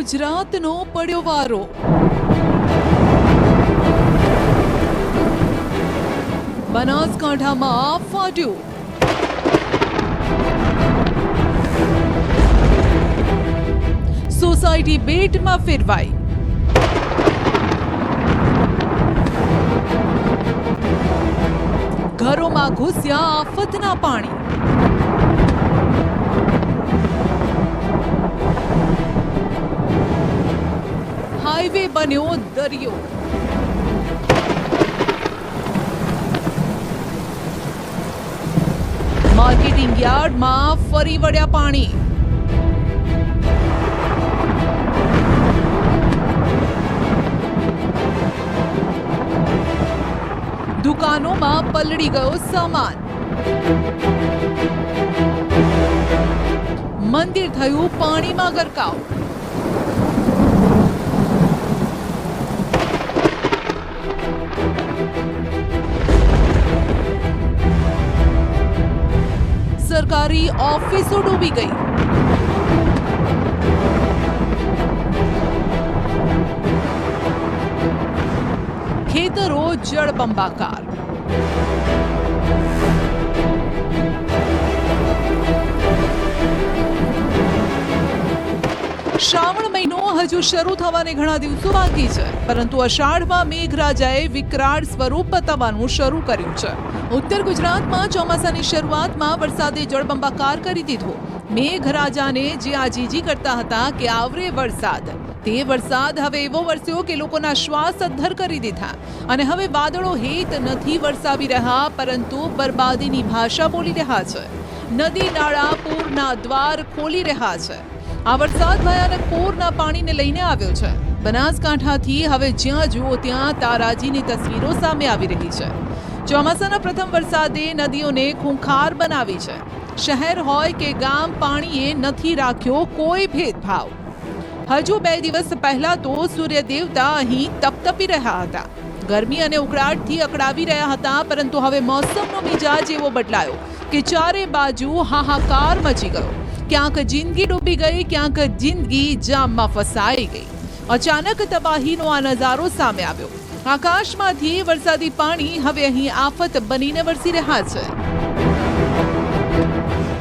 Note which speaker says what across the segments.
Speaker 1: ગુજરાતનો પડ્યો વારો। બનાસકાંઠામાં ફાટ્યું। સોસાયટી બેટમાં ફેરવાઈ। ઘરોમાં ઘૂસ્યા આફતના પાણી। હાઈવે બન્યો દરિયો। માર્કેટિંગ યાર્ડમાં ફરી વળ્યા પાણી। દુકાનોમાં પલળી ગયો સામાન। મંદિર થયું પાણીમાં ગરકાવ। સરકારી ઓફિસો ડૂબી ગઈ। ખેતરો જળબંબાકાર। શ્રાવણ મહિનો હજુ શરૂ થવાને ઘણા દિવસો બાકી છે, પરંતુ અષાઢમાં મેઘરાજાએ વિકરાળ સ્વરૂપ બતાવવાનું શરૂ કર્યું છે। ઉત્તર ગુજરાતમાં ચોમાસાની શરૂઆતમાં વરસાદે જળબંબાકાર કરી દીધો। મેઘરાજાને જે આજીજી કરતા હતા કે આવરે વરસાદ, તે વરસાદ હવે એવો વરસ્યો કે લોકોના શ્વાસ અદ્ધર કરી દીધા। અને હવે વાદળો હેત નથી વરસાવી રહ્યા, પરંતુ બરબાદીની ભાષા બોલી રહ્યા છે। નદી નાળા પૂરના દ્વાર ખોલી રહ્યા છે। આ વરસાદ ભયાનક પૂરના પાણીને લઈને આવ્યો છે। બનાસકાંઠાથી હવે જ્યાં જુઓ ત્યાં તારાજીની તસવીરો સામે આવી રહી છે। ચોમાસાના પ્રથમ વરસાદે નદીઓને ખૂંખાર બનાવી છે। શહેર હોય કે ગામ, પાણીએ નથી રાખ્યો કોઈ ભેદભાવ। હજુ 2 દિવસ પહેલા તો સૂર્ય દેવતા અહીં તપતપી રહ્યા હતા, ગરમી અને ઉકળાટથી અકળાવી રહ્યા હતા, પરંતુ હવે મોસમનો મિજાજ એવો બદલાયો કે ચારે બાજુ હાહાકાર મચી ગયો। ક્યાંક જિંદગી ડૂબી ગઈ, ક્યાંક જિંદગી જામમાં ફસાઈ ગઈ। અચાનક તબાહીનો આ નજારો સામે આવ્યો। આકાશમાંથી વરસાદી પાણી હવે અહીં આફત બનીને વરસી રહ્યા છે।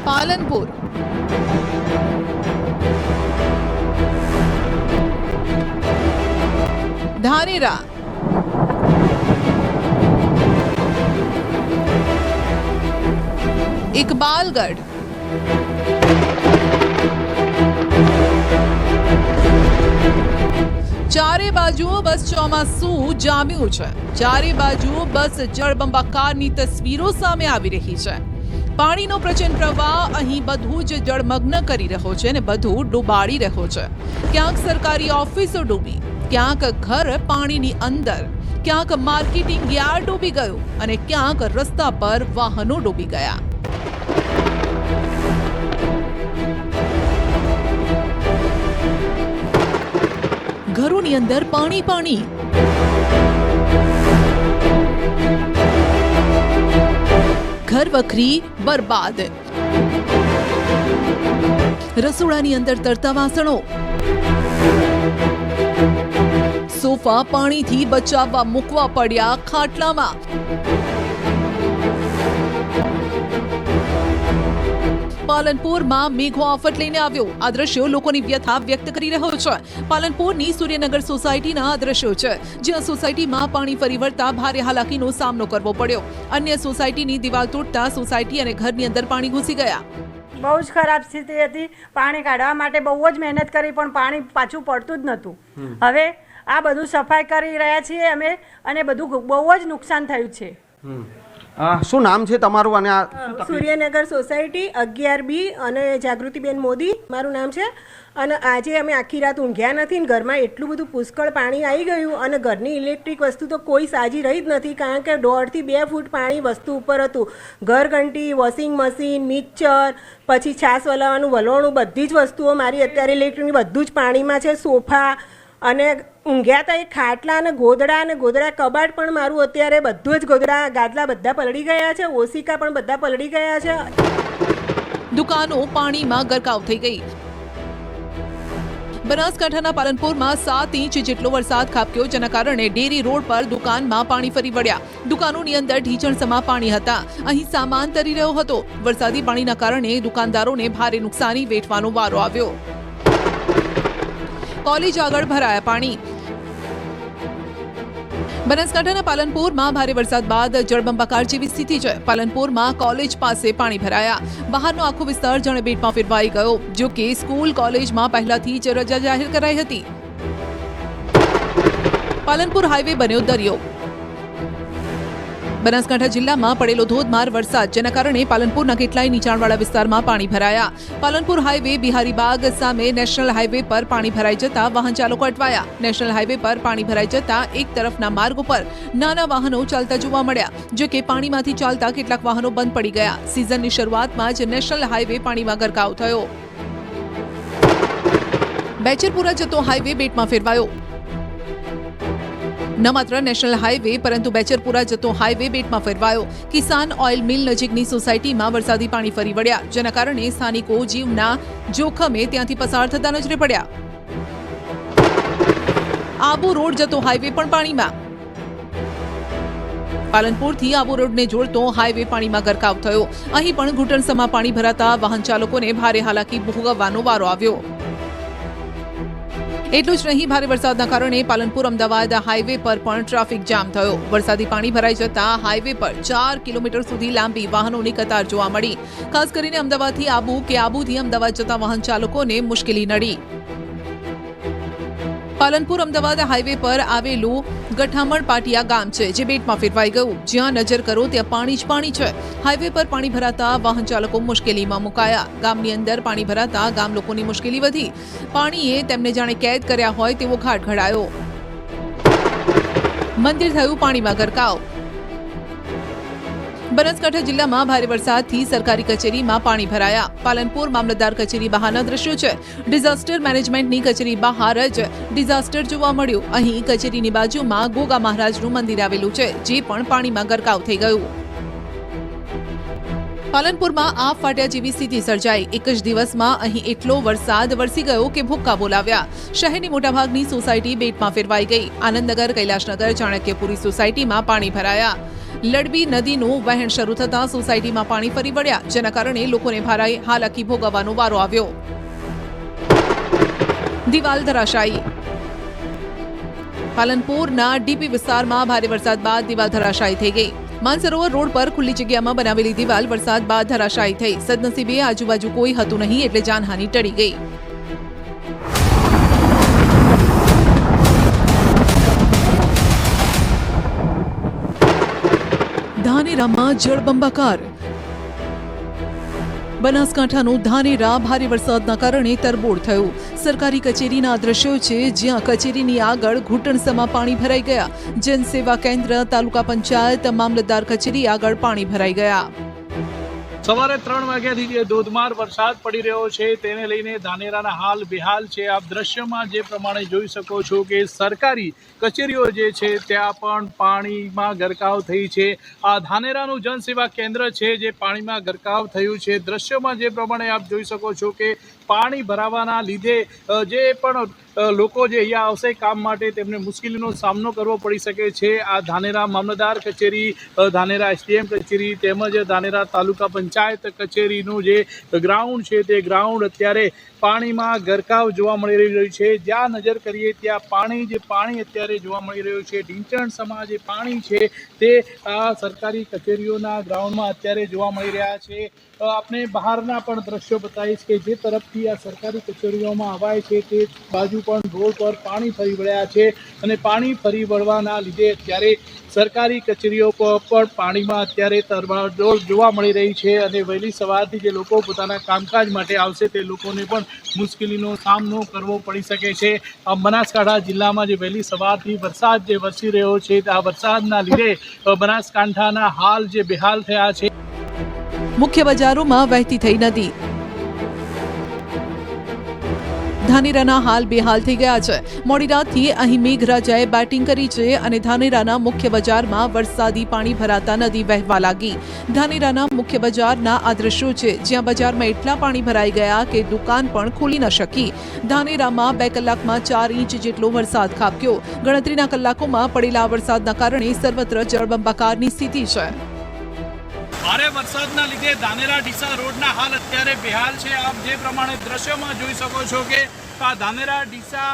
Speaker 1: પાલનપુર, ધાનેરા, ઇકબાલગઢ, ચારે બાજુ બસ ચોમાસું જામ્યું છે। ચારે બાજુ બસ જળબંબાકારની તસવીરો સામે આવી રહી છે। પાણીનો પ્રચંડ પ્રવાહ અહીં બધું જ જળમગ્ન કરી રહ્યો છે અને બધું ડૂબાડી રહ્યો છે। ક્યાંક સરકારી ઓફિસો ડૂબી, ક્યાંક ઘર પાણીની અંદર, ક્યાંક માર્કેટિંગ યાર્ડ ડૂબી ગયું અને ક્યાંક રસ્તા પર વાહનો ડૂબી ગયા। ઘરોની અંદર પાણી પાણી। ઘર વખરી બરબાદ। રસોડાની અંદર તરતા વાસણો, સોફા પાણીથી બચાવવા મૂકવા પડ્યા ખાટલામાં। પાલનપુરમાં મેઘો આફત લઈને આવ્યો। આ દ્રશ્યો લોકોની વ્યથા વ્યક્ત કરી રહ્યો છે। પાલનપુરની સૂર્યનગર સોસાયટીના આ દ્રશ્યો છે, જ્યાં સોસાયટીમાં પાણી ફરી વળતા ભારે હાલાકીનો સામનો કરવો પડ્યો। અન્ય સોસાયટીની દિવાલ તૂટતા સોસાયટી અને ઘરની અંદર પાણી ઘૂસી ગયા।
Speaker 2: બહુ જ ખરાબ સ્થિતિ હતી। પાણી કાઢવા માટે બહુ જ મહેનત કરી, પણ પાણી પાછું પડતું જ નહોતું। હવે આ બધું સફાઈ કરી રહ્યા છીએ અમે, અને બધું બહુ જ નુકસાન થયું છે।
Speaker 3: શું નામ છે તમારું અને આ
Speaker 4: સૂર્યનગર સોસાયટી 11B અને જાગૃતિબેન મોદી મારું નામ છે। અને આજે અમે આખી રાત ઊંઘ્યા નથી ને ઘરમાં એટલું બધું પુષ્કળ પાણી આવી ગયું, અને ઘરની ઇલેક્ટ્રિક વસ્તુ તો કોઈ સાજી રહી જ નથી, કારણ કે 1.5 થી 2 ફૂટ પાણી વસ્તુ ઉપર હતું। ઘરઘંટી, વોશિંગ મશીન, મિક્સર, પછી છાશ વલાવવાનું વલોણું, બધી જ વસ્તુઓ મારી અત્યારે ઇલેક્ટ્રિકની બધું જ પાણીમાં છે। સોફા અને ઊંઘ્યા હતા એ ખાટલા અને ગોદડા કબાટ પણ મારું અત્યારે બધું જ ગાદલા બધા પલળી ગયા છે। ઓશિકા પણ બધા પલળી ગયા છે।
Speaker 1: દુકાનો પાણીમાં ગરકાવ થઈ ગઈ। બનાસકાંઠાના પાલનપુરમાં 7 ઇંચ જેટલો વરસાદ ખાબક્યો, જેના કારણે ડેરી રોડ પર દુકાનમાં પાણી ફરી વળ્યા. દુકાનોની અંદર ઢીચણસમા પાણી હતા. અહીં સામાન તરી રહ્યો હતો. વરસાદી પાણીના કારણે દુકાનદારોને ભારે નુકસાની વેઠવાનો વારો આવ્યો. કોલેજ આગળ ભરાયા પાણી. બનાસકાંઠાના પાલનપુરમાં ભારે વરસાદ બાદ જળબંબાકાર જેવી સ્થિતિ છે. પાલનપુરમાં કોલેજ પાસે પાણી ભરાયા. બહારનો આખો વિસ્તાર જાણે બેટમાં ફેરવાઈ ગયો. જો કે સ્કૂલ કોલેજમાં પહેલાથી જ રજા જાહેર કરાઈ હતી. પાલનપુર હાઈવે બન્યો દરિયો. બનાસકાંઠા જિલ્લામાં પડેલો ધોધમાર વરસાદ, જેના કારણે પાલનપુરના કેટલાય નીચાણવાળા વિસ્તારમાં પાણી ભરાયા. પાલનપુર હાઈવે બિહારીબાગ સામે નેશનલ હાઈવે પર પાણી ભરાઈ જતા વાહન ચાલકો અટવાયા. નેશનલ હાઈવે પર પાણી ભરાઈ જતા એક તરફના માર્ગ ઉપર નાના વાહનો ચાલતા જોવા મળ્યા. જો કે પાણીમાંથી ચાલતા કેટલાક વાહનો બંધ પડી ગયા. સિઝનની શરૂઆતમાં જ નેશનલ હાઈવે પાણીમાં ગરકાવ થયો. બેચરપુરા જતો હાઈવે બેટમાં ફેરવાયો. ન માત્ર નેશનલ હાઈવે પરંતુ બેચરપુરા જતો હાઈવે બેટમાં ફેરવાયો. કિસાન ઓઇલ મિલ નજીકની સોસાયટીમાં વરસાદી પાણી ફરી વળ્યા, જેના કારણે સ્થાનિકો જીવના જોખમે ત્યાંથી પસાર થતા નજરે પડ્યા. આબુ રોડ જતો હાઈવે પણ પાણીમાં. પાલનપુરથી આબુ રોડને જોડતો હાઈવે પાણીમાં ગરકાવ થયો. અહીં પણ ઘૂંટણસમા પાણી ભરાતા વાહન ચાલકોને ભારે હાલાકી ભોગવવાનો વારો આવ્યો. એટલું જ નહીં, ભારે વરસાદના કારણે પાલનપુર અમદાવાદ હાઈવે પર પણ ટ્રાફિક જામ થયો. વરસાદી પાણી ભરાઈ જતા હાઈવે પર 4 કિલોમીટર સુધી લાંબી વાહનોની કતાર જોવા મળી. ખાસ કરીને અમદાવાદથી આબુ કે આબુથી અમદાવાદ જતા વાહન ચાલકોને મુશ્કેલી નડી. પાલનપુર અમદાવાદ હાઈવે પર આવેલું ગઠામણ પાટિયા ગામ છે, જે બેટમાં ફેરવાઈ ગયું. જ્યાં નજર કરો ત્યાં પાણી જ પાણી છે. હાઈવે પર પાણી ભરાતા વાહન ચાલકો મુશ્કેલીમાં મુકાયા. ગામની અંદર પાણી ભરાતા ગામ લોકોની મુશ્કેલી વધી. પાણીએ તેમને જાણે કેદ કર્યા હોય તેવો ઘાટ ઘડાયો. મંદિર થયું પાણીમાં ગરકાવ. બનાસકાંઠા જિલ્લામાં ભારે વરસાદથી સરકારી કચેરીમાં પાણી ભરાયા. પાલનપુર મામલતદાર કચેરી બહારના દ્રશ્યો છે. ડિઝાસ્ટર મેનેજમેન્ટની કચેરી બહાર જ ડિઝાસ્ટર જોવા મળ્યું. અહીં કચેરીની બાજુમાં ગોગા મહારાજનું મંદિર આવેલું છે, જે પણ પાણીમાં ગરકાવ થઈ ગયું. પાલનપુરમાં આફ ફાટ્યા જેવી સ્થિતિ સર્જાઈ. એક જ દિવસમાં અહીં એટલો વરસાદ વરસી ગયો કે ભૂક્કા બોલાવ્યા. શહેરની મોટાભાગની સોસાયટી બેટમાં ફેરવાઈ ગઈ. આનંદનગર, કૈલાશનગર, ચાણક્યપુરી સોસાયટીમાં પાણી ભરાયા. લડબી નદીનું વહેણ શરૂ થતાં સોસાયટીમાં પાણી ફરી વળ્યા, જેના કારણે લોકોને ભારે હાલાકી ભોગવવાનો વારો આવ્યો. દિવાલ ધરાશાયી. પાલનપુરના ડીપી વિસ્તારમાં ભારે વરસાદ બાદ દિવાલ ધરાશાયી થઈ ગઈ. માનસરોવર રોડ પર ખુલ્લી જગ્યામાં બનાવેલી દિવાલ વરસાદ બાદ ધરાશાયી થઈ. સદનસીબે આજુબાજુ કોઈ હતું નહીં, એટલે જાનહાનિ ટળી ગઈ. ધાનેરામાં જળબંબાકાર. બનાસકાંઠાનું ધાનેરા ભારે વરસાદના કારણે તરબોળ થયું. સરકારી કચેરીના દ્રશ્યો છે, જ્યાં કચેરીની આગળ ઘૂંટણસમા પાણી ભરાઈ ગયા. જનસેવા કેન્દ્ર, તાલુકા પંચાયત, મામલતદાર કચેરી આગળ પાણી ભરાઈ ગયા.
Speaker 5: સવારે 3 વાગ્યાથી જે ધોધમાર વરસાદ પડી રહ્યો છે તેને લઈને ધાનેરાના હાલ બેહાલ છે. આપ દ્રશ્યમાં જે પ્રમાણે જોઈ શકો છો કે સરકારી કચેરીઓ જે છે ત્યાં પણ પાણીમાં ગરકાવ થઈ છે. આ ધાનેરાનું જનસેવા કેન્દ્ર છે જે પાણીમાં ગરકાવ થયું છે. દ્રશ્યમાં જે પ્રમાણે આપ જોઈ શકો છો કે પાણી ભરાવાના લીધે જે પણ લોકો જે અહીંયા આવશે કામ માટે તેમને મુશ્કેલીનો સામનો કરવો પડી શકે છે. આ ધાનેરા મામલતદાર કચેરી, ધાનેરા એસડીએમ કચેરી તેમજ ધાનેરા તાલુકા પંચાયત કચેરીનું જે ગ્રાઉન્ડ છે તે ગ્રાઉન્ડ અત્યારે પાણીમાં ગરકાવ જોવા મળી રહ્યું છે. જ્યાં નજર કરીએ ત્યાં પાણી અત્યારે જોવા મળી રહ્યું છે. ઢીંચણસમા જે પાણી છે તે આ સરકારી કચેરીઓના ગ્રાઉન્ડમાં અત્યારે જોવા મળી રહ્યા છે. આપણે બહારના પણ દ્રશ્યો બતાવીશ કે જે તરફથી આ સરકારી કચેરીઓમાં અવાય છે તે બાજુ પણ રોડ પર પાણી ફરી વળ્યા છે. અને પાણી ફરી વળવાના લીધે અત્યારે સરકારી કચેરીઓ પર પાણીમાં અત્યારે તરબોળ જોવા મળી રહી છે. અને વહેલી સવારથી જે લોકો પોતાના કામકાજ માટે આવશે તે લોકોને પણ મુશ્કેલીનો સામનો કરવો પડી શકે છે. આ બનાસકાંઠા જિલ્લામાં જે વહેલી સવારથી વરસાદ જે વરસી રહ્યો છે, આ વરસાદના લીધે બનાસકાંઠાના હાલ જે બેહાલ થયા છે.
Speaker 1: મુખ્ય બજારોમાં વહેતી થઈ નદી. ધાનેરાના હાલ બેહાલ થઈ ગયા છે। મોડી રાતથી અહીં મેઘરાજાએ બેટિંગ કરી છે અને ધાનેરાના મુખ્ય બજારમાં વરસાદી પાણી ભરાતા નદી વહેવા લાગી। ધાનેરાના મુખ્ય બજારના આ દ્રશ્યો છે, જ્યાં બજારમાં એટલા પાણી ભરાઈ ગયા કે દુકાન પણ ખુલી ન શકી। ધાનેરામાં 2 કલાકમાં 4 ઇંચ જેટલો વરસાદ ખાબક્યો। ગણતરીના કલાકોમાં પડેલા વરસાદના કારણે સર્વત્ર જળબંબાકારની સ્થિતિ છે।
Speaker 5: ભારે વરસાદના લીધે ધાનેરા ડીસા રોડના હાલ અત્યારે બેહાલ છે। આપ જે પ્રમાણે દ્રશ્યમાં જોઈ શકો છો કે આ ધાનેરા ડીસા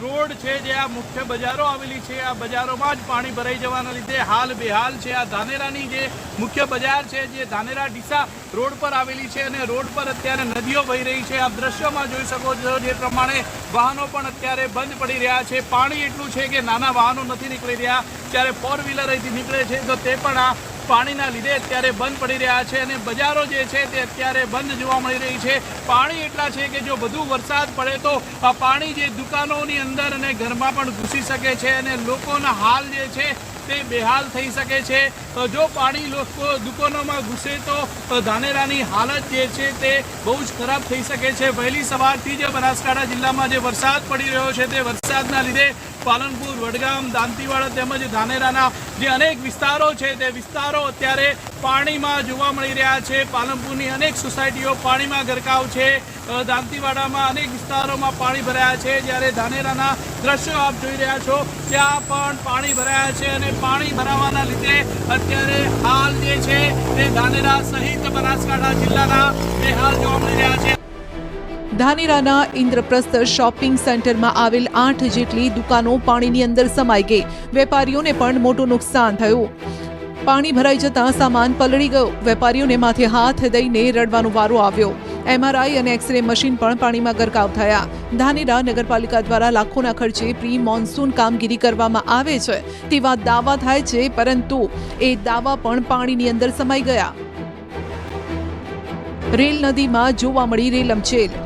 Speaker 5: રોડ છે, જે આ મુખ્ય બજારો આવેલી છે, આ બજારોમાં જ પાણી ભરાઈ જવાના લીધે હાલ બેહાલ છે। આ ધાનેરાની જે મુખ્ય બજાર છે, જે ધાનેરા ડીસા રોડ પર આવેલી છે અને રોડ પર અત્યારે નદીઓ વહી રહી છે। આપ દ્રશ્યોમાં જોઈ શકો છો જે પ્રમાણે વાહનો પણ અત્યારે બંધ પડી રહ્યા છે। પાણી એટલું છે કે નાના વાહનો નથી નીકળી રહ્યા, જ્યારે 4 વ્હીલર અહીંથી નીકળે છે તો તે પણ આ પાણીના લીધે અત્યારે બંધ પડી રહ્યા છે અને બજારો જે છે તે અત્યારે બંધ જોવા મળી રહી છે। પાણી એટલા છે કે જો વધુ વરસાદ પડે તો આ પાણી જે દુકાનોની અંદર અને ઘરમાં પણ ઘૂસી શકે છે અને લોકોના હાલ જે છે તે બેહાલ થઈ શકે છે। જો પાણી લોકો દુકાનોમાં ઘૂસે તો ધાનેરાની હાલત જે છે તે બહુ જ ખરાબ થઈ શકે છે। વહેલી સવારથી જ બનાસકાંઠા જિલ્લામાં જે વરસાદ પડી રહ્યો છે તે વરસાદના લીધે પાલનપુર, વડગામ, દાંતીવાડા તેમજ ધાનેરાના જે અનેક વિસ્તારો છે તે વિસ્તારો અત્યારે પાણીમાં જોવા મળી રહ્યા છે। પાલનપુરની અનેક સોસાયટીઓ પાણીમાં ગરકાવ છે। દાંતીવાડામાં અનેક વિસ્તારોમાં પાણી ભરાયા છે, જ્યારે ધાનેરાના દ્રશ્યો આપ જોઈ રહ્યા છો ત્યાં પણ પાણી ભરાયા છે અને પાણી ભરાવાના લીધે અત્યારે હાલ જે છે તે ધાનેરા સહિત બનાસકાંઠા જિલ્લાના બેહાલ જોવા મળી રહ્યા છે।
Speaker 1: ધાનેરાના ઇન્દ્રપ્રસ્થ શોપિંગ સેન્ટરમાં આવેલ 8 જેટલી દુકાનો પાણીની અંદર સમાઈ ગઈ। વેપારીઓને પણ મોટું નુકસાન થયું। પાણી ભરાઈ જતાં સામાન પલળી ગયો। વેપારીઓને માથે હાથ દઈને રડવાનો વારો આવ્યો। MRI અને એક્સરે મશીન પણ પાણીમાં ગરકાવ થયા। ધાનેરા નગરપાલિકા દ્વારા લાખોના ખર્ચે પ્રી મોન્સૂન કામગીરી કરવામાં આવે છે તેવા દાવા થાય છે, પરંતુ એ દાવા પણ પાણીની અંદર સમાઈ ગયા। રેલ નદીમાં જોવા મળી રેલમચેલ।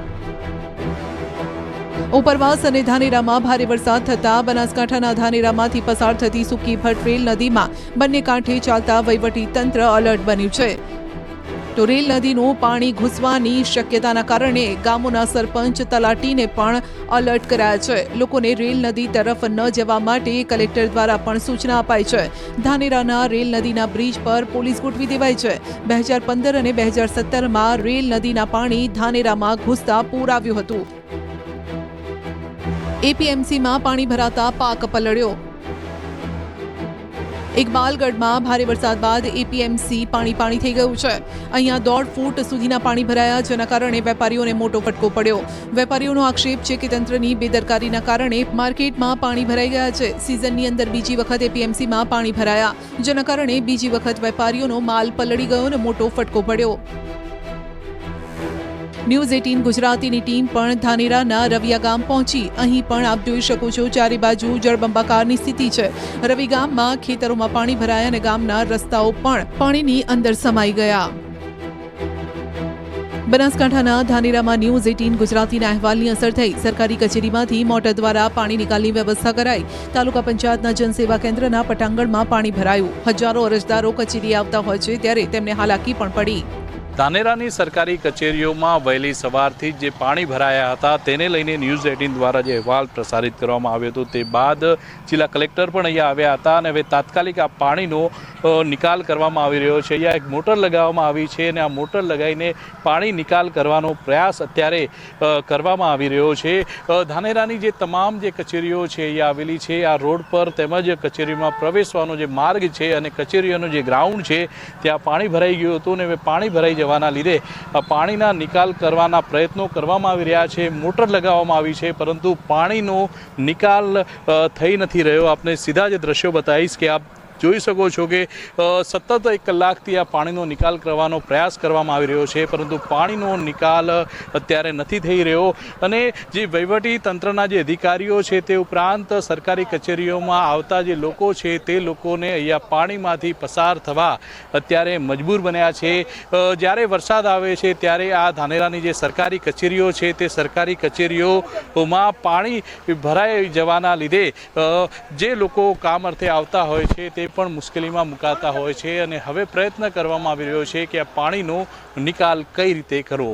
Speaker 1: ઉપરવાસ અને ધાનેરામાં ભારે વરસાદ થતા બનાસકાંઠાના ધાનેરામાંથી પસાર થતી સૂકી ભટ્ટ રેલ નદીમાં બંને કાંઠે ચાલતા વહીવટી તંત્ર અલર્ટ બન્યું છે। તો રેલ નદીનું પાણી ઘૂસવાની શક્યતાના કારણે ગામોના સરપંચ, તલાટીને પણ અલર્ટ કરાયા છે। લોકોને રેલ નદી તરફ ન જવા માટે કલેક્ટર દ્વારા પણ સૂચના અપાઈ છે। ધાનેરાના રેલ નદીના બ્રિજ પર પોલીસ ગોઠવી દેવાઈ છે। 2015 અને 2017માં રેલ નદીના પાણી ધાનેરામાં ઘૂસતા પૂર આવ્યું હતું। APMCમાં પાણી ભરાતા પાક પલળ્યો। ઇકબાલગઢમાં ભારે વરસાદ બાદ APMC પાણી થઈ ગયું છે। અહીંયા 1.5 ફૂટ સુધીના પાણી ભરાયા, જેના કારણે વેપારીઓને મોટો ફટકો પડ્યો। વેપારીઓનો આક્ષેપ છે કે તંત્રની બેદરકારીના કારણે માર્કેટમાં પાણી ભરાઈ ગયા છે। સિઝનની અંદર બીજી વખત APMCમાં પાણી ભરાયા, જેના કારણે બીજી વખત વેપારીઓનો માલ પલળી ગયો અને મોટો ફટકો પડ્યો। ન્યૂઝ 18 ગુજરાતીની ટીમ પણ ધાનેરાના રવિયા ગામ પહોંચી। અહીં પણ આપ જોઈ શકો છો ચારે બાજુ જળબંબાકારની સ્થિતિ છે। રવિ ગામમાં ખેતરોમાં પાણી ભરાયા અને ગામના રસ્તાઓ પણ પાણીની અંદર સમાઈ ગયા। બનાસકાંઠાના ધાનેરામાં ન્યૂઝ 18 ગુજરાતીના અહેવાલની અસર થઈ। સરકારી કચેરીમાંથી મોટર દ્વારા પાણી નિકાલની વ્યવસ્થા કરાઈ। તાલુકા પંચાયતના જનસેવા કેન્દ્રના પટાંગણમાં પાણી ભરાયું। હજારો અરજદારો કચેરીએ આવતા હોય છે, ત્યારે તેમને હાલાકી પણ પડી।
Speaker 5: ધાનેરાની સરકારી કચેરીઓમાં વહેલી સવારથી જે પાણી ભરાયા હતા તેને લઈને ન્યૂઝ 18 દ્વારા જે અહેવાલ પ્રસારિત કરવામાં આવ્યો હતો, તે બાદ જિલ્લા કલેક્ટર પણ અહીંયા આવ્યા હતા અને હવે તાત્કાલિક આ પાણીનો નિકાલ કરવામાં આવી રહ્યો છે। અહીંયા એક મોટર લગાવવામાં આવી છે અને આ મોટર લગાવીને પાણી નિકાલ કરવાનો પ્રયાસ અત્યારે કરવામાં આવી રહ્યો છે। ધાનેરાની જે તમામ જે કચેરીઓ છે અહીંયા આવેલી છે, આ રોડ પર તેમજ કચેરીમાં પ્રવેશવાનો જે માર્ગ છે અને કચેરીઓનો જે ગ્રાઉન્ડ છે ત્યાં પાણી ભરાઈ ગયું હતું અને હવે પાણી ભરાઈ જવાના લીધે પાણીના નિકાલ કરવાના પ્રયત્નો કરવામાં આવી રહ્યા છે। મોટર લગાવવામાં આવી છે, પરંતુ પાણીનો નિકાલ થઈ નથી રહ્યો। આપને સીધા જ દ્રશ્યો બતાવીશ કે આપ જોઈ શકો છો કે સતત 1 કલાકથી આ પાણીનો નિકાલ કરવાનો પ્રયાસ કરવામાં આવી રહ્યો છે, પરંતુ પાણીનો નિકાલ અત્યારે નથી થઈ રહ્યો। અને જે વહીવટી તંત્રના જે અધિકારીઓ છે તે ઉપરાંત સરકારી કચેરીઓમાં આવતા જે લોકો છે તે લોકોને અહીંયા પાણીમાંથી પસાર થવા અત્યારે મજબૂર બન્યા છે। જ્યારે વરસાદ આવે છે ત્યારે આ ધાનેરાની જે સરકારી કચેરીઓ છે તે સરકારી કચેરીઓમાં પાણી ભરાઈ જવાના લીધે જે લોકો કામ અર્થે આવતા હોય છે તે પણ મુશ્કેલીમાં મુકાતા હોય છે અને હવે પ્રયત્ન કરવામાં આવી રહ્યો છે કે આ પાણીનો નિકાલ કઈ રીતે કરવો।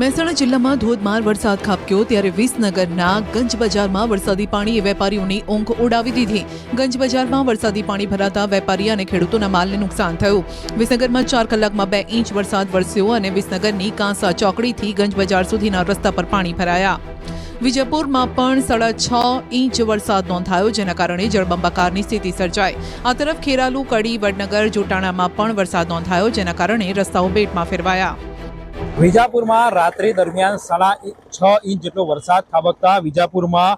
Speaker 1: મહેસાણા જિલ્લામાં ધોધમાર વરસાદ ખાબક્યો ત્યારે વિસનગરના ગંજ બજારમાં વરસાદી પાણીએ વેપારીઓની ઊંઘ ઉડાવી દીધી. ગંજ બજારમાં વરસાદી પાણી ભરાતા વેપારી અને ખેડૂતોના માલને નુકસાન થયું. વિસનગરમાં 4 કલાકમાં 2 ઇંચ વરસાદ વરસ્યો અને વિસનગરની કાંસા ચોકડીથી ગંજ બજાર સુધીના રસ્તા પર પાણી ભરાયા. વિજયપુરમાં પણ 6.5 ઇંચ વરસાદ નોંધાયો, જેના કારણે જળબંબાકારની સ્થિતિ સર્જાઈ. આ તરફ ખેરાલુ, કડી, વડનગર, જોટાણામાં પણ વરસાદ નોંધાયો, જેના કારણે રસ્તાઓ બેટમાં ફેરવાયા.
Speaker 6: વિજાપુરમાં રાત્રિ દરમિયાન 6.5 ઇંચ જેટલો વરસાદ ખાબકતા વિજાપુરમાં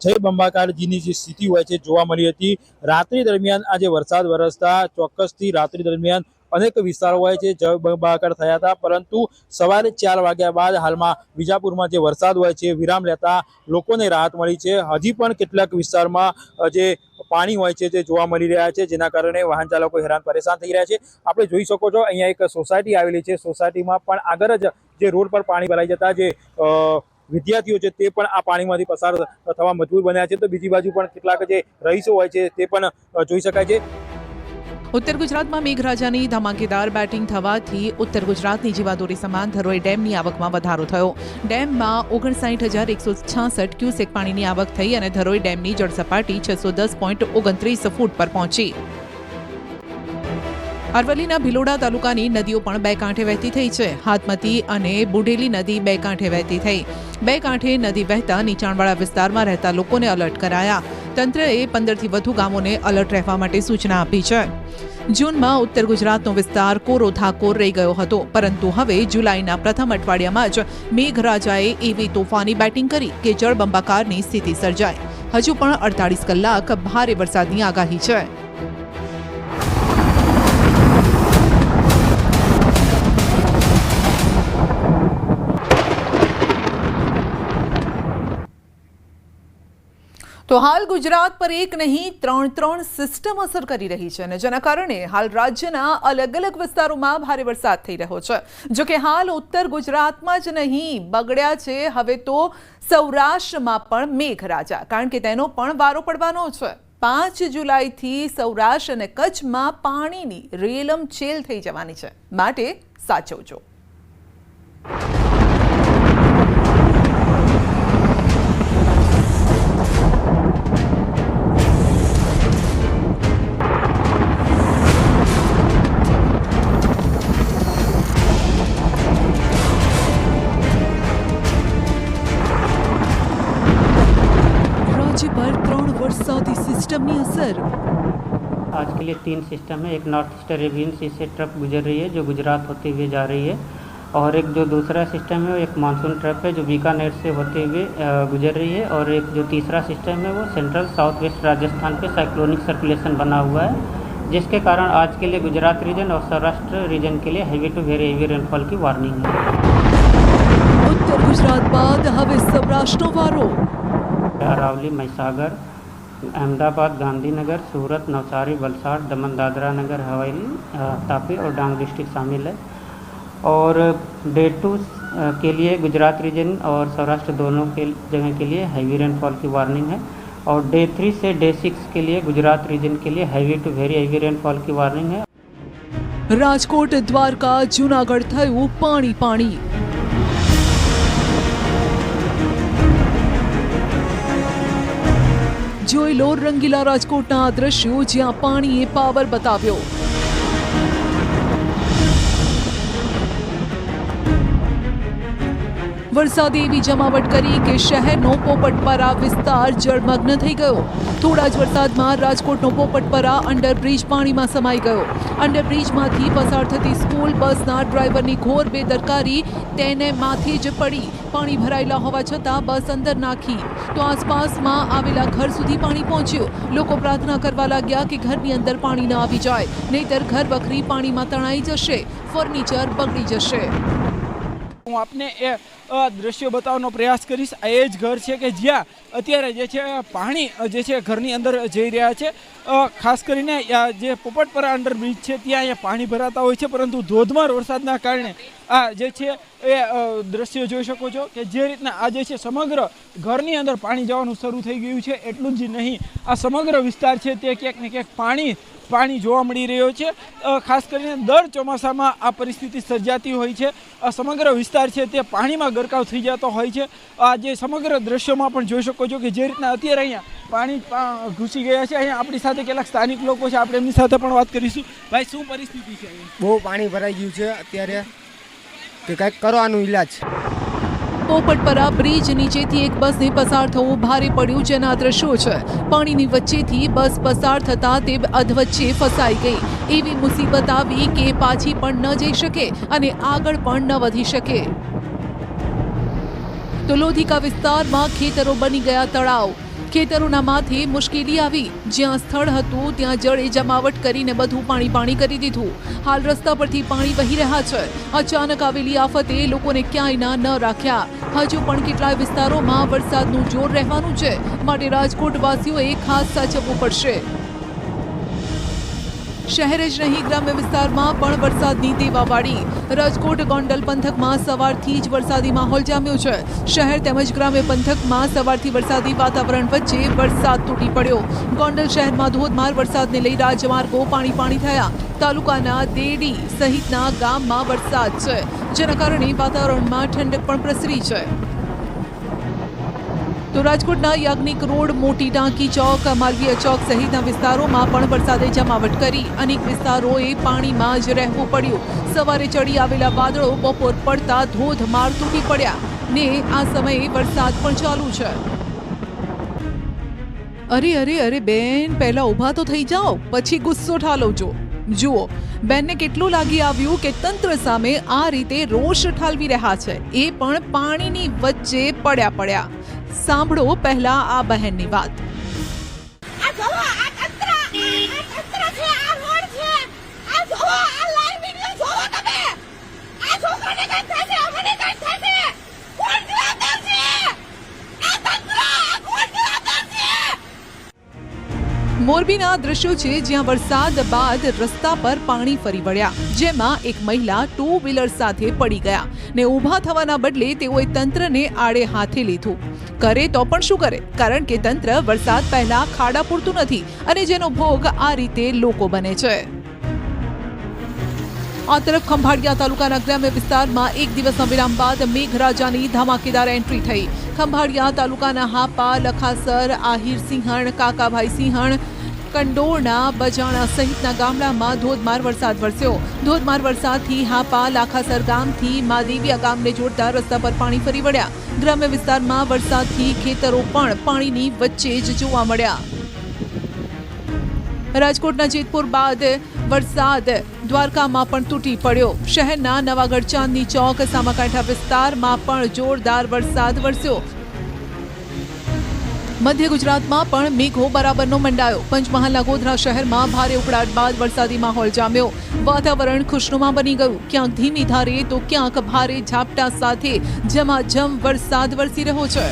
Speaker 6: જય બંબાકારજીની જે સ્થિતિ હોય છે જોવા મળી હતી. રાત્રિ દરમિયાન આજે વરસાદ વરસતા ચોક્કસથી રાત્રિ દરમિયાન અનેક વિસ્તારો હોય છે જય બંબાકાર થયા હતા, પરંતુ સવારે 4 વાગ્યા બાદ હાલમાં વિજાપુરમાં જે વરસાદ હોય છે વિરામ લેતા લોકોને રાહત મળી છે. હજી પણ કેટલાક વિસ્તારમાં જે પાણી હોય છે તે જોવા મળી રહ્યા છે, જેના કારણે વાહન ચાલકો હેરાન પરેશાન થઈ રહ્યા છે. આપણે જોઈ શકો છો અહીંયા એક સોસાયટી આવેલી છે. સોસાયટીમાં પણ આગળ જ જે રોડ પર પાણી ભરાઈ જતા જે વિદ્યાર્થીઓ છે તે પણ આ પાણીમાંથી પસાર થવા મજબૂર બન્યા છે. તો બીજી બાજુ પણ કેટલાક જે રહીશો હોય છે તે પણ જોઈ શકાય છે.
Speaker 1: ઉત્તર ગુજરાતમાં મેઘરાજાની ધમાકેદાર બેટિંગ થવાથી ઉત્તર ગુજરાતની જીવાદોરી સમાન ધરોઈ ડેમની આવકમાં વધારો થયો. ડેમમાં 59,166 ક્યુસેક પાણીની આવક થઈ અને ધરોઈ ડેમની જળસપાટી 610.29 ફૂટ પર પહોંચી. અરવલ્લીના ભિલોડા તાલુકાની નદીઓ પણ 2 કાંઠે વહેતી થઈ છે. હાથમતી અને બુઢેલી નદી 2 કાંઠે વહેતી થઈ. 2 કાંઠે નદી વહેતા નીચાણવાળા વિસ્તારમાં રહેતા લોકોને એલર્ટ કરાયા. તંત્રએ 15થી વધુ ગામોને એલર્ટ રહેવા માટે સૂચના આપી છે. જૂનમાં ઉત્તર ગુજરાતનો વિસ્તાર કોરો થાકોર રહી ગયો હતો, પરંતુ હવે જુલાઈના પ્રથમ અઠવાડિયામાં જ મેઘરાજાએ એવી તોફાની બેટિંગ કરી કે જળબંબાકારની સ્થિતિ સર્જાઈ. હજુ પણ 48 કલાક ભારે વરસાદની આગાહી છે. તો હાલ ગુજરાત પર એક નહીં 3 સિસ્ટમ અસર કરી રહી છે અને જેના કારણે હાલ રાજ્યના અલગ અલગ વિસ્તારોમાં ભારે વરસાદ થઈ રહ્યો છે. જો કે હાલ ઉત્તર ગુજરાતમાં જ નહીં બગડ્યા છે હવે તો સૌરાષ્ટ્રમાં પણ મેઘરાજા, કારણ કે તેનો પણ વારો પડવાનો છે. 5 જુલાઈથી સૌરાષ્ટ્ર અને કચ્છમાં પાણીની રેલમછેલ થઈ જવાની છે, માટે સાચવજો. सिस्टम असर
Speaker 7: आज के लिए 3 सिस्टम है. एक नॉर्थ ईस्ट अरेबियन सी से ट्रफ गुजर रही है जो गुजरात होते हुए जा रही है, और एक जो दूसरा सिस्टम है वो एक मानसून ट्रफ है जो बीकानेर से होते हुए गुजर रही है, और एक जो तीसरा सिस्टम है वो सेंट्रल साउथ वेस्ट राजस्थान पे साइक्लोनिक सर्कुलेशन बना हुआ है, जिसके कारण आज के लिए गुजरात रीजन और सौराष्ट्र रीजन के लिए heavy to very heavy rainfall की वार्निंग है.
Speaker 1: उत्तर गुजरात बाद हवे सौराष्ट्रનો વારો.
Speaker 7: अरावली, महिसागर, अहमदाबाद, गांधीनगर, सूरत, नवसारी, वलसाड़, दमन, दादरा नगर हवेली, तापी और डांग डिस्ट्रिक्ट शामिल है. और डे 2 के लिए गुजरात रीजन और सौराष्ट्र दोनों के जगह के लिए हैवी रेनफॉल की वार्निंग है, और डे 3 से डे 6 के लिए गुजरात रीजन के लिए heavy to very heavy rainfall की वार्निंग है.
Speaker 1: રાજકોટ, દ્વારકા, જૂનાગઢ થયું પાણી પાણી. જોઈ લો રંગીલા રાજકોટના આ દ્રશ્યો જ્યાં પાણીએ પાવર બતાવ્યો. વરસાદે એવી જમાવટ કરી કે શહેરનો પોપટપરા વિસ્તાર જળમગ્ન થઈ ગયો. થોડા જ વરસાદમાં રાજકોટનો પોપટપરા અંડરબ્રિજ પાણીમાં સમાઈ ગયો. અંડરબ્રિજમાંથી પસાર થતી સ્કૂલ બસના ડ્રાઈવરની ઘોર બેદરકારી તેને માથે જ પડી. પાણી ભરાયેલા હોવા છતાં બસ અંદર નાખી તો આસપાસમાં આવેલા ઘર સુધી પાણી પહોંચ્યું. લોકો પ્રાર્થના કરવા લાગ્યા કે ઘરની અંદર પાણી ન આવી જાય, નહીતર ઘર વખરી પાણીમાં તણાઈ જશે, ફર્નિચર બગડી જશે.
Speaker 8: હું આપને એ દ્રશ્યો બતાવવાનો પ્રયાસ કરીશ. આ એ જ ઘર છે કે જ્યાં અત્યારે જે છે પાણી જે છે ઘરની અંદર જઈ રહ્યા છે. ખાસ કરીને જે પોપટપરા અંડરબ્રિજ છે ત્યાં અહીંયા પાણી ભરાતા હોય છે, પરંતુ ધોધમાર વરસાદના કારણે આ જે છે એ દ્રશ્યો જોઈ શકો છો કે જે રીતના આ જે છે સમગ્ર ઘરની અંદર પાણી જવાનું શરૂ થઈ ગયું છે. એટલું જ નહીં, આ સમગ્ર વિસ્તાર છે તે ક્યાંક ને ક્યાંક પાણી જોવા મળી રહ્યો છે. ખાસ કરીને દર ચોમાસામાં આ પરિસ્થિતિ સર્જાતી હોય છે. આ સમગ્ર વિસ્તાર છે તે પાણીમાં ગરકાવ થઈ જતો હોય છે. આ જે સમગ્ર દ્રશ્યોમાં પણ જોઈ શકો છો કે જે રીતના અત્યારે અહીંયા પાણી ઘૂસી ગયા છે. અહીંયા આપણી સાથે કેટલાક સ્થાનિક લોકો છે, આપણે એમની સાથે પણ વાત કરીશું. ભાઈ, શું પરિસ્થિતિ છે?
Speaker 9: બહુ પાણી ભરાઈ ગયું છે અત્યારે, કે કંઈક કરવાનું ઈલાજ.
Speaker 1: પોપટપરા બ્રિજ નીચેથી એક બસને પસાર થવું ભારે પડ્યું, જેના દ્રશ્યો છે. પાણીની વચ્ચેથી બસ પસાર થતા તે અધવચ્ચે ફસાઈ ગઈ. એવી મુસીબત આવી કે પાછી પણ ન જઈ શકે અને આગળ પણ ન વધી શકે. તો લોધિકા વિસ્તારમાં ખેતરો બની ગયા તળાવ. ખેતરોના માથે મુશ્કેલી આવી. જ્યાં સ્થળ હતું ત્યાં જળે જમાવટ કરીને બધું પાણી કરી દીધું. હાલ રસ્તા પરથી પાણી વહી રહ્યા છે. અચાનક આવેલી આફતે લોકોને ક્યાંય ન રાખ્યા. હજુ પણ કેટલાય વિસ્તારોમાં વરસાદનું જોર રહેવાનું છે, માટે રાજકોટ વાસીઓએ ખાસ સાચવવું પડશે. શહેર જ નહીં, ગ્રામ્ય વિસ્તારમાં પણ વરસાદની દેવાવાળી. રાજકોટ ગોંડલ પંથકમાં સવારથી જ વરસાદી માહોલ જામ્યો છે. શહેર તેમજ ગ્રામ્ય પંથકમાં સવારથી વરસાદી વાતાવરણ વચ્ચે વરસાદ તૂટી પડ્યો. ગોંડલ શહેરમાં ધોધમાર વરસાદને લઈ રાજમાર્ગો પાણી થયા. તાલુકાના દેડી સહિતના ગામમાં વરસાદ છે, જેના કારણે વાતાવરણમાં ઠંડક પણ પ્રસરી છે. તો રાજકોટના યાજ્ઞિક રોડ, મોટી ટાંકી ચોક, માલવીય ચોક સહિતના વિસ્તારોમાં પણ વરસાદે જમાવટ કરી. અનેક વિસ્તારોએ પાણીમાં જ રહેવું પડ્યું. સવારે ચડી આવેલા વાદળો બપોર પડતા ધોધમાર તૂટી પડ્યા ને આ સમયે વરસાદ પણ ચાલુ છે. અરે બેન, પહેલા ઊભા તો થઈ જાઓ, પછી ગુસ્સો ઠાલવજો. જુઓ, બેનને કેટલું લાગી આવ્યું કે તંત્ર સામે આ રીતે રોષ ઠાલવી રહ્યા છે, એ પણ પાણીની વચ્ચે પડ્યા. સાંભળો પહેલા આ બહેનની વાત. મોરબીના દ્રશ્યો છે, જ્યાં વરસાદ બાદ રસ્તા પર પાણી ફરી વળ્યા, જેમાં એક મહિલા 2 વ્હીલર સાથે પડી ગયા ને ઊભા થવાના બદલે તેઓએ તંત્રને આડે હાથે લીધું. કરે તો પણ શું કરે, કારણ કે તંત્ર વરસાદ પહેલા ખાડા પૂરતું નથી અને જેનો ભોગ આ રીતે લોકો બને છે. આ તરફ ખંભાળિયા તાલુકાના ગ્રામ્ય વિસ્તારમાં એક દિવસના વિરામ બાદ મેઘરાજાની ધમાકેદાર એન્ટ્રી થઈ. ખંભાળિયા તાલુકાના હાપા, લખાસર, આહિર સિંહણ, કાકાભાઈ સિંહણ, કંડોરણા, બજાણા સહિતના ગામડામાં ધોધમાર વરસાદ વરસ્યો. ધોધમાર વરસાદથી હાપા, લાખાસર ગામથી માદેવિયા ગામને જોડતા રસ્તા પર પાણી ફરી વળ્યા. ગ્રામ્ય વિસ્તારમાં વરસાદથી ખેતરો પણ પાણીની વચ્ચે જ જોવા મળ્યા. રાજકોટના જેતપુર બાદ વરસાદ દ્વારકામાં પણ તૂટી પડ્યો. શહેરના નવાગઢ, ચાંદની ચોક, સામાકાંઠા વિસ્તારમાં પણ જોરદાર વરસાદ વરસ્યો. મધ્ય ગુજરાતમાં પણ મેઘો બરાબરનો મંડાયો. પંચમહાલના ગોધરા શહેરમાં ભારે ઉકળાટ બાદ વરસાદી માહોલ જામ્યો. વાતાવરણ ખુશનુમા બની ગયું. ક્યાંક ધીમી ધારે તો ક્યાંક ભારે ઝાપટા સાથે ઝમાઝમ વરસાદ વરસી રહ્યો છે.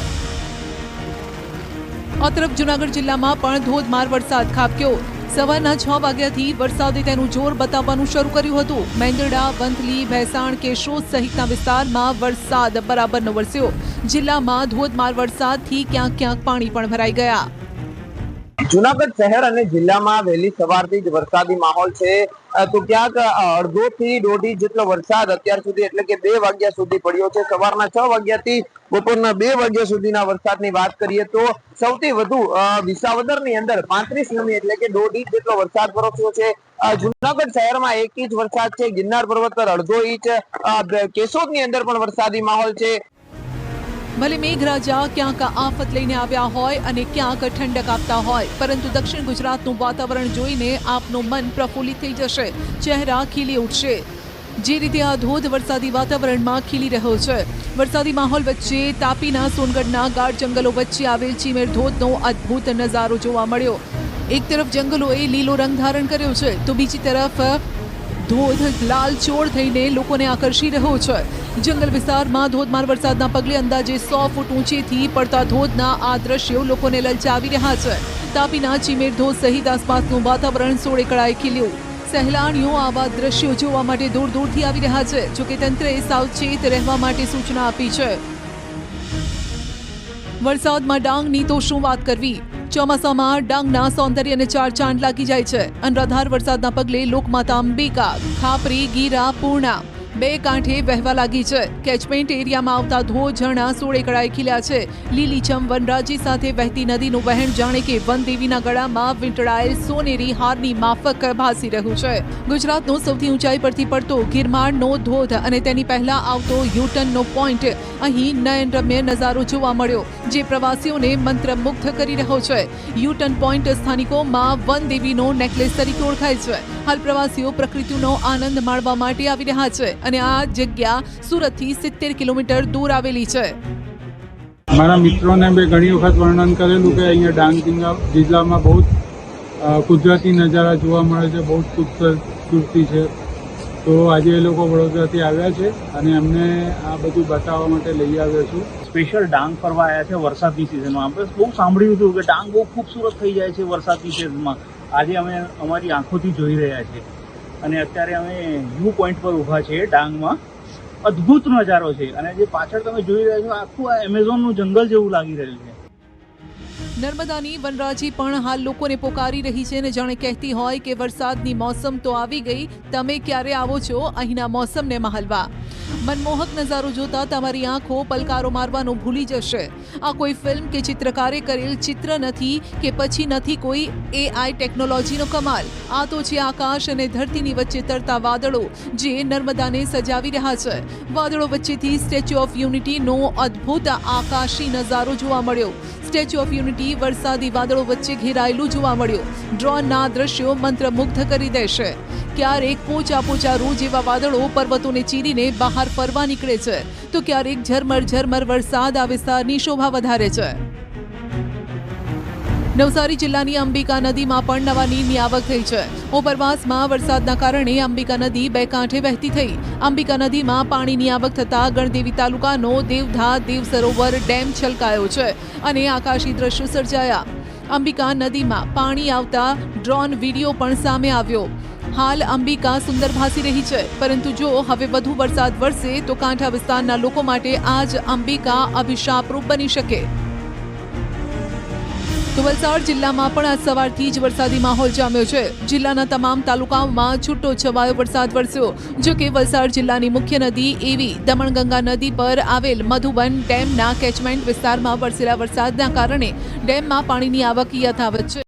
Speaker 1: આ તરફ જૂનાગઢ જિલ્લામાં પણ ધોધમાર વરસાદ ખાબક્યો. સવારના 6 વાગ્યાથી વરસાદે તેનું જોર બતાવવાનું શરૂ કર્યું હતું. મેંદરડા, વંથલી, ભેસાણ, કેશોદ સહિતના વિસ્તારમાં વરસાદ બરાબરનો વરસ્યો. જિલ્લામાં ધોધમાર વરસાદથી ક્યાંક પાણી પણ ભરાઈ ગયા.
Speaker 3: જૂનાગઢ શહેર અને જિલ્લામાં વહેલી સવારથી જ વરસાદી માહોલ છે. તો ક્યાંક અડધો થી 1.5 ઇંચ જેટલો વરસાદ અત્યાર સુધી એટલે કે 2 વાગ્યા સુધી પડ્યો છે. સવારના 6 વાગ્યાથી બપોરના 2 વાગ્યા સુધીના વરસાદની વાત કરીએ તો સૌથી વધુ વિસાવદરની અંદર 35 મી એટલે કે 1.5 ઇંચ જેટલો વરસાદ વરસ્યો છે. જૂનાગઢ શહેરમાં 1 ઇંચ વરસાદ છે. ગિરનાર પર્વત પર 1/2 ઇંચ, કેશોદની અંદર પણ વરસાદી માહોલ છે.
Speaker 1: ભલે મેઘરાજા ક્યાંક આફત લઈને આવ્યા હોય અને ક્યાંક ઠંડક આપતા હોય, પરંતુ દક્ષિણ ગુજરાતનું વાતાવરણ જોઈને આપનું મન પ્રફુલ્લિત થઈ જશે, ચહેરા ખીલી ઉઠશે. જે રીતે આ ધોધ વરસાદી વાતાવરણમાં ખીલી રહ્યો છે. વરસાદી માહોલ વચ્ચે તાપીના સોનગઢના ગાઢ જંગલો વચ્ચે આવેલ ચીમેર ધોધનો અદ્ભુત નજારો જોવા મળ્યો. એક તરફ જંગલોએ લીલો રંગ ધારણ કર્યો છે, તો બીજી તરફ ધોધ લાલચોળ થઈને લોકોને આકર્ષી રહ્યો છે. જંગલ વિસ્તારમાં ધોધમાર વરસાદના પગલે અંદાજે 100 ફૂટ ઊંચેથી પડતા ધોધના આ દ્રશ્યો લોકોને લલચાવી રહ્યા છે. તાપીના ચીમેર ધોધ સહિત આસપાસનું વાતાવરણ સોળે કળાએ ખીલ્યું. સહેલાણીઓ આવા દ્રશ્યો જોવા માટે દૂર દૂરથી આવી રહ્યા છે. જોકે તંત્રએ સાવચેત રહેવા માટે સૂચના આપી છે. વરસાદમાં ડાંગની તો શું વાત કરવી. ચોમાસામાં ડાંગના સૌંદર્યને ચાર ચાંદ લાગી જાય છે. અનરાધાર વરસાદના પગલે લોકમાતા અંબિકા, ખાપરી, ગીરા, પૂર્ણા બે કાંઠે વહેવા લાગી છે. કેચમેન્ટ એરિયામાં આવતા ધોધ, ઝરણા સોળે કળાએ ખીલ્યા છે. લીલીછમ વનરાજી સાથે વહેતી નદીનું વહેણ જાણે કે વનદેવીના ગળામાં વીંટળાયેલ સોનેરી હારની માફક ભાસી રહ્યું છે. ગુજરાતનો સૌથી ઊંચાઈ પરથી પડતો ગિરમાળનો ધોધ અને તેની પહેલા આવતો યુટર્નનો પોઈન્ટ અહીં નયનરમ્ય નજારો જોવા મળ્યો, જે પ્રવાસીઓને મંત્રમુગ્ધ કરી રહ્યો છે. યુટર્ન પોઈન્ટ સ્થાનિકોમાં વનદેવીનો નેકલેસ તરીકે ઓળખાય છે. હાલ પ્રવાસીઓ પ્રકૃતિનો આનંદ માણવા માટે આવી રહ્યા છે અને આ જગ્યા સુરતથી 70 કિલોમીટર દૂર આવેલી છે.
Speaker 10: મારા મિત્રોને મેં ઘણી વખત વર્ણન કરેલું કે અહીંયા ડાંગ જિલ્લામાં બહુ કુદરતી નજારા જોવા મળે છે, બહુ ખૂબસૂરતી છે. તો આજે એ લોકો વડોદરાથી આવ્યા છે અને અમને આ બધું બતાવવા માટે લઈ આવ્યો છું.
Speaker 11: સ્પેશિયલ ડાંગ ફરવા આવ્યા છે વરસાદની સિઝનમાં. આપણે બહુ સાંભળ્યું હતું કે ડાંગ બહુ ખૂબસૂરત થઈ જાય છે વરસાદની સિઝનમાં. આજે અમે અમારી આંખોથી જોઈ રહ્યા છીએ અને અત્યારે અમે વ્યૂ પોઈન્ટ પર ઊભા છીએ ડાંગમાં. અદ્ભુત નજારો છે અને જે પાછળ તમે જોઈ રહ્યા છો આખું આ એમેઝોનનું જંગલ જેવું લાગી રહ્યું છે.
Speaker 1: નર્મદાની વનરાજી પણ હાલ લોકોને પોકારી રહી છે અને જાણે કહેતી હોય કે વરસાદની મોસમ તો આવી ગઈ, તમે ક્યારે આવો છો અહીંના મોસમને મહાલવા. મનમોહક નજારો જોતા તમારી આંખો પલકારો મારવાનું ભૂલી જશે. આ કોઈ ફિલ્મ કે ચિત્રકારે કરેલ ચિત્ર નથી કે પછી નથી કોઈ AI ટેકનોલોજીનો કમાલ. આ તો છે આકાશ અને ધરતીની વચ્ચે તરતા વાદળો જે નર્મદાને સજાવી રહ્યા છે. વાદળો વચ્ચેથી સ્ટેચ્યુ ઓફ યુનિટીનો અદ્ભુત આકાશી નજારો જોવા મળ્યો. સ્ટેચ્યુ ઓફ યુનિટી વરસાદી વાદળો વચ્ચે ઘેરાયેલું જોવા મળ્યું. ડ્રોનના દ્રશ્યો મંત્રમુગ્ધ કરી દેશે. ક્યારેક પોચા રૂ જેવા વાદળો પર્વતોને ચીરીને બહાર ફરવા નીકળે છે, તો ક્યારેક ઝરમર વરસાદ આ વિસ્તારની શોભા વધારે છે. નવસારી જિલ્લાની અંબિકા નદીમાં પણ નવા નીરની આવક થઈ છે. ઉપરવાસમાં વરસાદના કારણે અંબિકા નદી બે કાંઠે વહેતી થઈ. અંબિકા નદીમાં પાણીની આવક થતાં ગણદેવી તાલુકાનો દેવધા દેવ સરોવર ડેમ છલકાયો છે અને આકાશી દ્રશ્યો સર્જાયા. અંબિકા નદીમાં પાણી આવતા ડ્રોન વિડીયો પણ સામે આવ્યો. હાલ અંબિકા સુંદર ભાસી રહી છે, પરંતુ જો હવે વધુ વરસાદ વરસે તો કાંઠા વિસ્તારના લોકો માટે આજ અંબિકા અભિશાપરૂપ બની શકે. તો વલસાડ જિલ્લામાં પણ આજ સવારથી જ વરસાદી માહોલ જામ્યો છે. જિલ્લાના તમામ તાલુકાઓમાં છૂટો છવાયો વરસાદ વરસ્યો. જો કે વલસાડ જિલ્લાની મુખ્ય નદી એવી દમણગંગા નદી પર આવેલ મધુબન ડેમના કેચમેન્ટ વિસ્તારમાં વરસેલા વરસાદના કારણે ડેમમાં પાણીની આવક યથાવત છે.